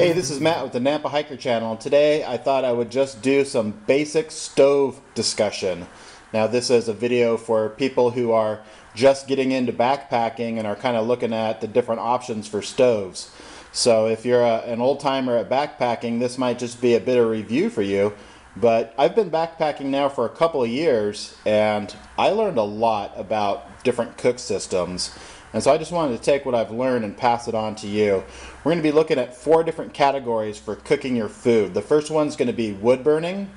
Hey, this is Matt with the Nampa Hiker channel, and today I thought I would just do some basic stove discussion. Now this is a video for people who are just getting into backpacking and are kind of looking at the different options for stoves. So if you're an old timer at backpacking, this might just be a bit of review for you. But I've been backpacking now for a couple of years, and I learned a lot about different cook systems. And so I just wanted to take what I've learned and pass it on to you. We're going to be looking at 4 different categories for cooking your food. The first one's going to be wood burning.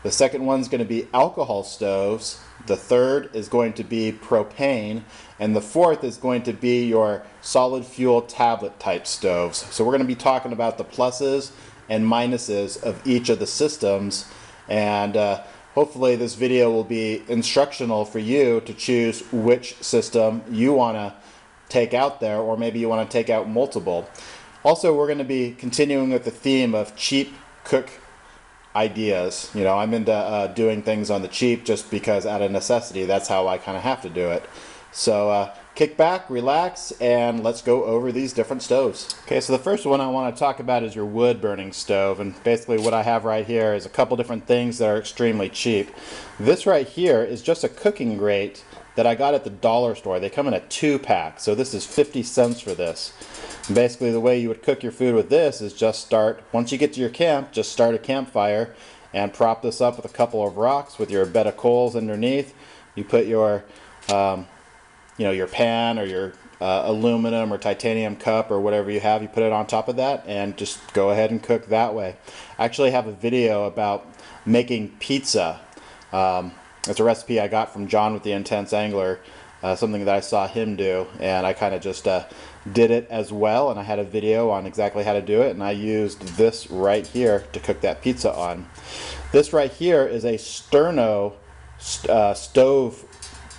The second one's going to be alcohol stoves. The third is going to be propane. And the fourth is going to be your solid fuel tablet type stoves. So we're going to be talking about the pluses and minuses of each of the systems. And hopefully this video will be instructional for you to choose which system you want to take out there, or maybe you want to take out multiple. Also, we're going to be continuing with the theme of cheap cook ideas. You know, I'm into doing things on the cheap just because out of necessity, that's how I kind of have to do it. So kick back, relax, and let's go over these different stoves. Okay, so the first one I want to talk about is your wood burning stove, and basically what I have right here is a couple different things that are extremely cheap. This right here is just a cooking grate that I got at the dollar store. They come in a 2-pack, so this is 50 cents for this. And basically the way you would cook your food with this is just start, once you get to your camp, just start a campfire and prop this up with a couple of rocks with your bed of coals underneath. You put your your pan or your aluminum or titanium cup or whatever you have, you put it on top of that and just go ahead and cook that way. I actually have a video about making pizza. It's a recipe I got from John with the Intense Angler, something that I saw him do, and I kind of just did it as well, and I had a video on exactly how to do it, and I used this right here to cook that pizza on. This right here is a sterno stove.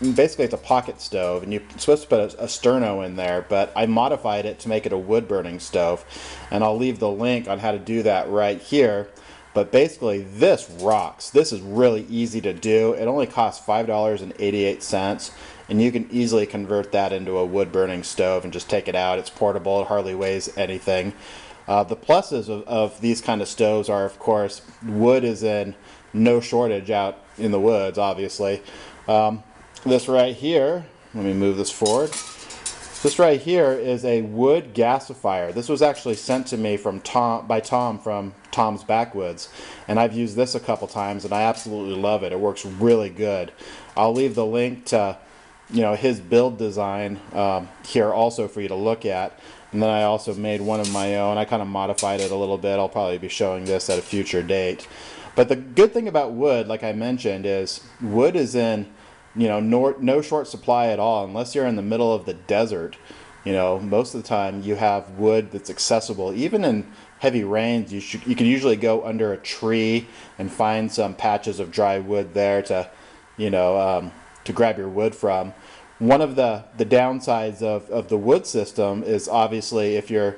Basically it's a pocket stove, and you're supposed to put a sterno in there, but I modified it to make it a wood burning stove, and I'll leave the link on how to do that right here. But basically this rocks. This is really easy to do. It only costs $5.88, and you can easily convert that into a wood burning stove and just take it out. It's portable, it hardly weighs anything. The pluses of these kind of stoves are, of course, wood is in no shortage out in the woods, obviously. This right here, let me move this forward. This right here is a wood gasifier. This was actually sent to me from by Tom from Tom's Backwoods, and I've used this a couple times and I absolutely love it. It works really good. I'll leave the link to his build design here also for you to look at, and then I also made one of my own. I kind of modified it a little bit. I'll probably be showing this at a future date. But the good thing about wood, like I mentioned, is wood is in no short supply at all, unless you're in the middle of the desert. Most of the time you have wood that's accessible. Even in heavy rains, you can usually go under a tree and find some patches of dry wood there to to grab your wood from. One of the downsides of the wood system is obviously if you're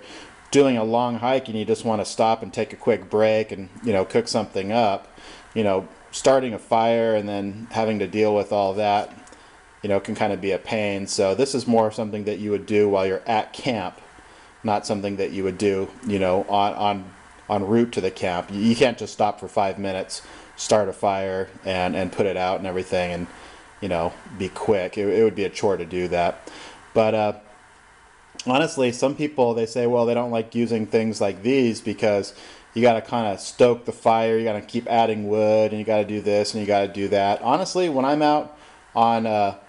doing a long hike and you just want to stop and take a quick break and cook something up, starting a fire and then having to deal with all that, can kind of be a pain. So this is more something that you would do while you're at camp, not something that you would do, en route to the camp. You can't just stop for 5 minutes, start a fire, and put it out and everything, and be quick. It would be a chore to do that. But honestly, some people, they say, well, they don't like using things like these because you got to kind of stoke the fire, you got to keep adding wood, and you got to do this and you got to do that. Honestly, when I'm out on a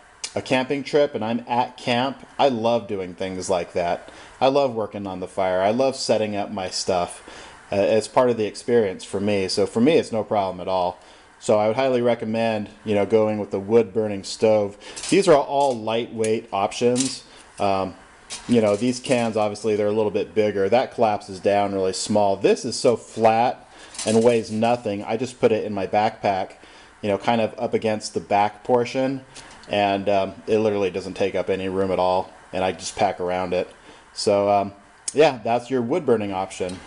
camping trip and I'm at camp, I love doing things like that. I love working on the fire. I love setting up my stuff. It's part of the experience for me. So for me, it's no problem at all. So I would highly recommend going with the wood burning stove. These are all lightweight options. These cans, obviously, they're a little bit bigger. That collapses down really small. This is so flat and weighs nothing. I just put it in my backpack, kind of up against the back portion, and it literally doesn't take up any room at all, and I just pack around it. So, yeah, that's your wood burning option.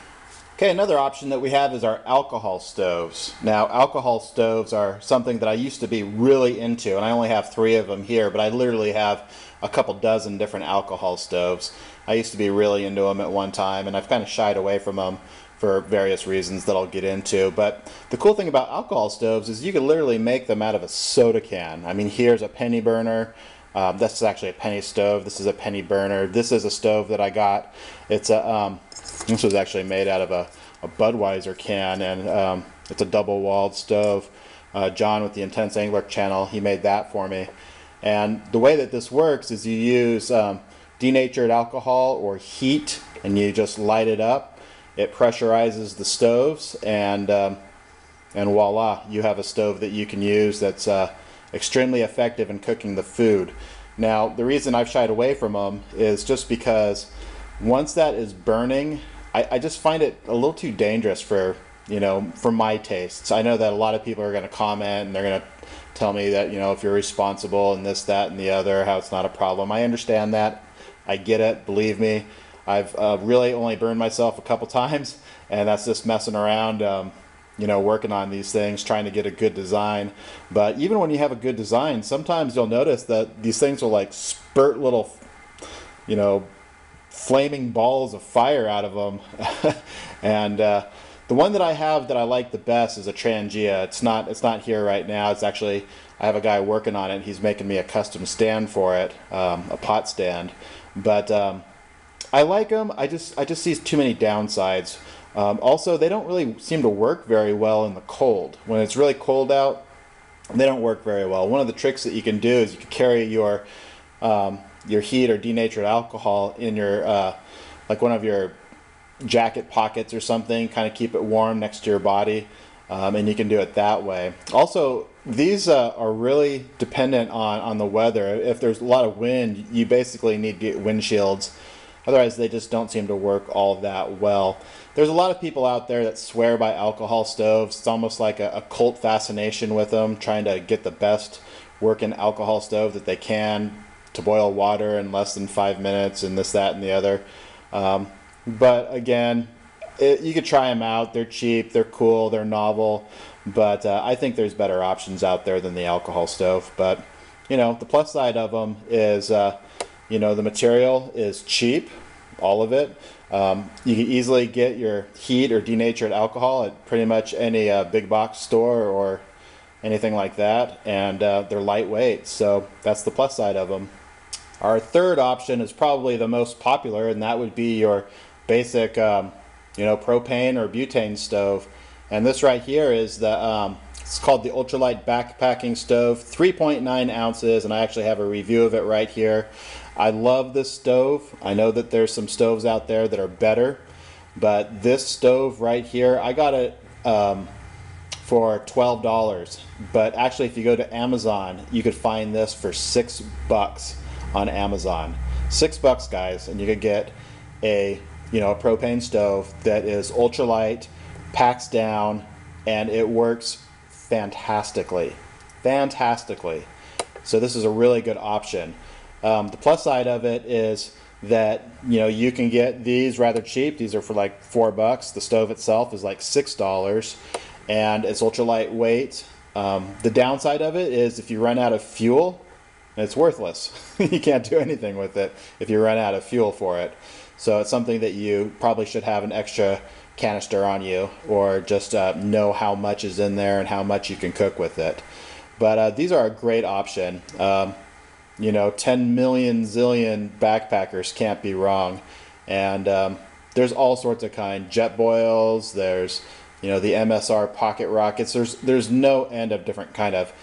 Okay, another option that we have is our alcohol stoves. Now, alcohol stoves are something that I used to be really into, and I only have 3 of them here, but I literally have a couple dozen different alcohol stoves. I used to be really into them at one time, and I've kind of shied away from them for various reasons that I'll get into. But the cool thing about alcohol stoves is you can literally make them out of a soda can. I mean, here's a penny burner. This is actually a penny stove. This is a penny burner. This is a stove that I got. It's a this was actually made out of a Budweiser can, and it's a double-walled stove. John with the Intense Angler channel, he made that for me. And the way that this works is you use denatured alcohol or heat, and you just light it up. It pressurizes the stoves, and voila, you have a stove that you can use that's extremely effective in cooking the food. Now, the reason I've shied away from them is just because once that is burning, I just find it a little too dangerous for, for my tastes. I know that a lot of people are going to comment and they're going to tell me that, if you're responsible and this, that, and the other, how it's not a problem. I understand that. I get it. Believe me. I've really only burned myself a couple times, and that's just messing around, working on these things, trying to get a good design. But even when you have a good design, sometimes you'll notice that these things will like spurt little, flaming balls of fire out of them. And the one that I have that I like the best is a Trangia. It's not here right now. It's actually, I have a guy working on it. He's making me a custom stand for it, a pot stand. But I like them. I just see too many downsides. Also, they don't really seem to work very well in the cold. When it's really cold out, they don't work very well. One of the tricks that you can do is you can carry your heat or denatured alcohol in your like one of your jacket pockets or something, kind of keep it warm next to your body, and you can do it that way. Also, these are really dependent on the weather. If there's a lot of wind, you basically need to get windshields. Otherwise, they just don't seem to work all that well. There's a lot of people out there that swear by alcohol stoves. It's almost like a cult fascination with them, trying to get the best working alcohol stove that they can to boil water in less than 5 minutes and this, that, and the other. But again, you could try them out. They're cheap, they're cool, they're novel. But I think there's better options out there than the alcohol stove. But, the plus side of them is, the material is cheap, all of it. You can easily get your heat or denatured alcohol at pretty much any big box store or anything like that. And they're lightweight, so that's the plus side of them. Our third option is probably the most popular, and that would be your basic, propane or butane stove. And this right here is the, it's called the ultralight backpacking stove, 3.9 ounces, and I actually have a review of it right here. I love this stove. I know that there's some stoves out there that are better, but this stove right here, I got it for $12. But actually, if you go to Amazon, you could find this for $6 on Amazon. $6, guys, and you could get a a propane stove that is ultralight, packs down, and it works fantastically. So this is a really good option. The plus side of it is that you can get these rather cheap. These are for like $4. The stove itself is like $6, and it's ultra lightweight. The downside of it is if you run out of fuel, it's worthless. You can't do anything with it if you run out of fuel for it. So it's something that you probably should have an extra canister on you, or just know how much is in there and how much you can cook with it. But these are a great option. 10 million zillion backpackers can't be wrong. And there's all sorts of kind. Jetboils, there's the MSR pocket rockets. There's no end of different kind of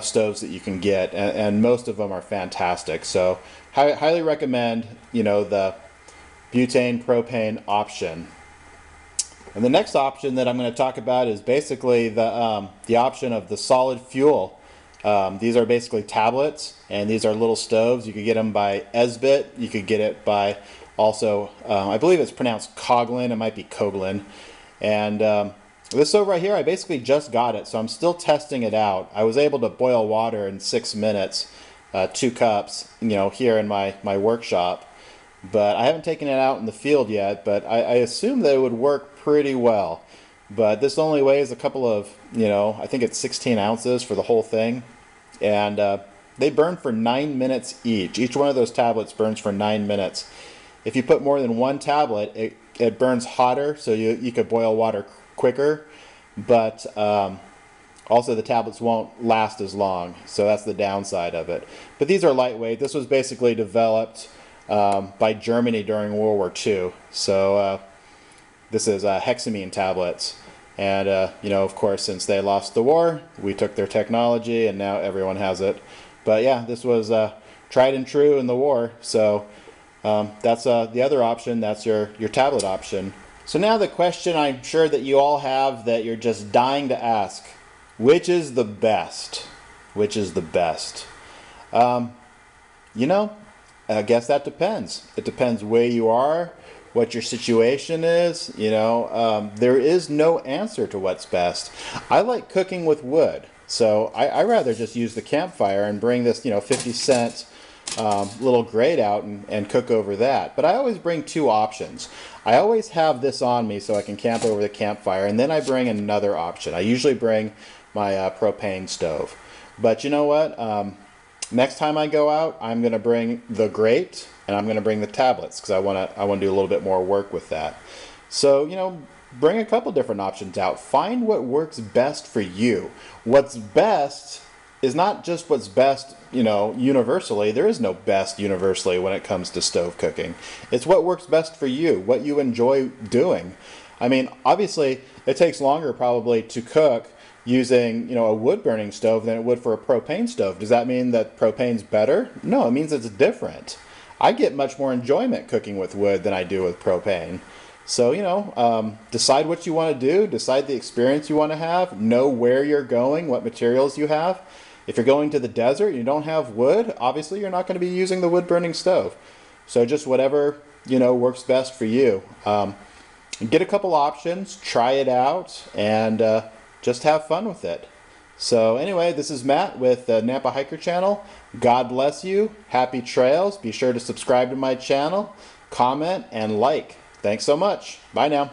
stoves that you can get, and most of them are fantastic. So highly recommend the butane propane option. And the next option that I'm going to talk about is basically the option of the solid fuel. These are basically tablets, and these are little stoves. You could get them by Esbit. You could get it by also, I believe it's pronounced Coglin. It might be Coglin. And this stove right here, I basically just got it, so I'm still testing it out. I was able to boil water in 6 minutes, 2 cups, here in my workshop. but I haven't taken it out in the field yet, but I assume that it would work pretty well. But this only weighs a couple of, I think it's 16 ounces for the whole thing. And they burn for 9 minutes each. Each one of those tablets burns for 9 minutes. If you put more than one tablet, it burns hotter, so you could boil water quicker. But also the tablets won't last as long, so that's the downside of it. But these are lightweight. This was basically developed by Germany during World War II. So this is hexamine tablets. And, of course, since they lost the war, we took their technology and now everyone has it. But yeah, this was tried and true in the war. So that's the other option. That's your tablet option. So now the question I'm sure that you all have that you're just dying to ask. Which is the best? Which is the best? I guess that depends. It depends where you are, what your situation is. There is no answer to what's best. I like cooking with wood, so I rather just use the campfire and bring this 50-cent little grate out and cook over that. But I always bring two options. I always have this on me so I can camp over the campfire, and then I bring another option. I usually bring my propane stove. But you know what? Next time I go out, I'm going to bring the grate and I'm going to bring the tablets because I want to do a little bit more work with that. So, bring a couple different options out. Find what works best for you. What's best is not just what's best, universally. There is no best universally when it comes to stove cooking. It's what works best for you, what you enjoy doing. I mean, obviously, it takes longer probably to cook using a wood burning stove than it would for a propane stove. Does that mean that propane's better? No, it means it's different. I get much more enjoyment cooking with wood than I do with propane. So decide what you want to do, decide the experience you want to have, know where you're going, what materials you have. If you're going to the desert and you don't have wood, obviously you're not going to be using the wood burning stove. So just whatever works best for you. Get a couple options, try it out, and just have fun with it. So anyway, this is Matt with the Nampa Hiker Channel. God bless you. Happy trails. Be sure to subscribe to my channel, comment, and like. Thanks so much. Bye now.